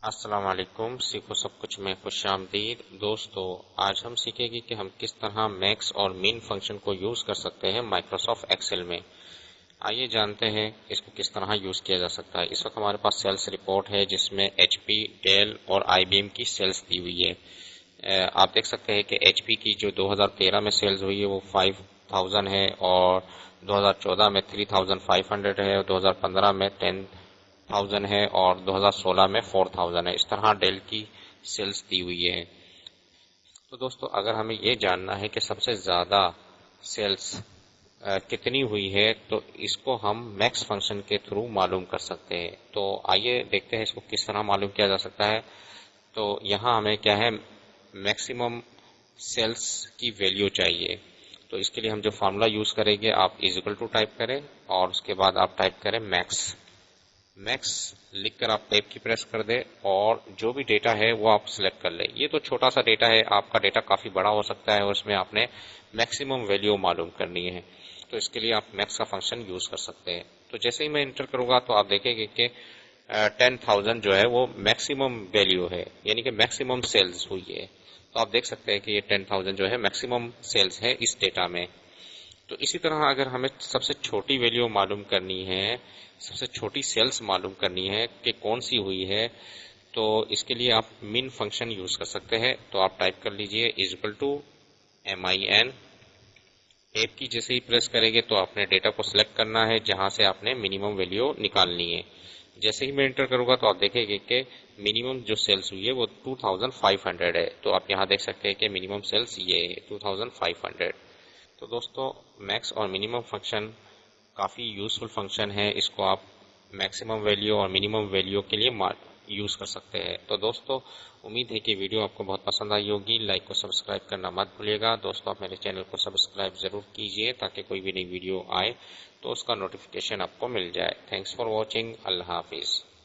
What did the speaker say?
السلام علیکم، سیکھو سب کچھ میں خوش آمدید دوستو۔ آج ہم سیکھیں گے کہ ہم کس طرح میکس اور مین فنکشن کو یوز کر سکتے ہیں مائکروسافٹ ایکسل میں۔ آئیے جانتے ہیں اس کو کس طرح یوز کیا جا سکتا ہے۔ اس وقت ہمارے پاس سیلز رپورٹ ہے جس میں ایچ پی، ڈیل اور آئی بی ایم کی سیلز دی ہوئی ہے۔ آپ دیکھ سکتے ہیں کہ ایچ پی کی جو 2013 میں سیلز ہوئی ہے وہ 5000 ہے، اور 2014 میں 3500 ہے، اور 2015 میں 10,000 ہے، اور 2016 میں 4000 ہے۔ اس طرح ڈیل کی سیلز دی ہوئی ہے۔ تو دوستو اگر ہمیں یہ جاننا ہے کہ سب سے زیادہ سیلز کتنی ہوئی ہے تو اس کو ہم میکس فنکشن کے تھرو معلوم کر سکتے ہیں۔ تو آئیے دیکھتے ہیں اس کو کس طرح معلوم کیا جا سکتا ہے۔ تو یہاں ہمیں کیا ہے، میکسیمم سیلز کی ویلیو چاہیے۔ تو اس کے لیے ہم جو فارمولا یوز کریں گے، آپ = ٹائپ کریں اور اس کے بعد آپ ٹائپ کریں میکس لکھ کر آپ ٹیب کی پریس کر دیں، اور جو بھی ڈیٹا ہے وہ آپ سلیکٹ کر لیں۔ یہ تو چھوٹا سا ڈیٹا ہے، آپ کا ڈیٹا کافی بڑا ہو سکتا ہے اور اس میں آپ نے میکسیمم ویلیو معلوم کرنی ہے، تو اس کے لیے آپ میکس کا فنکشن یوز کر سکتے ہیں۔ تو جیسے ہی میں انٹر کروں گا تو آپ دیکھیں گے کہ 10,000 جو ہے وہ میکسیمم ویلیو ہے، یعنی کہ میکسیمم سیلز ہوئی ہے۔ تو آپ دیکھ سکتے ہیں کہ یہ 10,000 جو ہے میکسیمم سیلز ہے اس ڈیٹا میں۔ تو اسی طرح اگر ہمیں سب سے چھوٹی ویلیو معلوم کرنی ہے، سب سے چھوٹی سیلز معلوم کرنی ہے کہ کون سی ہوئی ہے، تو اس کے لیے آپ مین فنکشن یوز کر سکتے ہیں۔ تو آپ ٹائپ کر لیجئے =min۔ ٹیب کی جیسے ہی پریس کریں گے تو آپ نے ڈیٹا کو سلیکٹ کرنا ہے جہاں سے آپ نے منیمم ویلیو نکالنی ہے۔ جیسے ہی میں انٹر کروں گا تو آپ دیکھیں گے کہ منیمم جو سیلز ہوئی ہے وہ 2500 ہے۔ تو آپ یہاں دیکھ سکتے ہیں کہ منیمم سیلز یہ ہے 2500۔ تو دوستو میکس اور منیمم فنکشن کافی یوزفل فنکشن ہے، اس کو آپ میکسیمم ویلیو اور منیمم ویلیو کے لیے یوز کر سکتے ہیں۔ تو دوستو امید ہے کہ ویڈیو آپ کو بہت پسند آئی ہوگی۔ لائک کو سبسکرائب کرنا مت بھولیے گا۔ دوستو آپ میرے چینل کو سبسکرائب ضرور کیجئے تاکہ کوئی بھی نئی ویڈیو آئے تو اس کا نوٹیفیکیشن آپ کو مل جائے۔ Thanks for watching. اللہ حافظ۔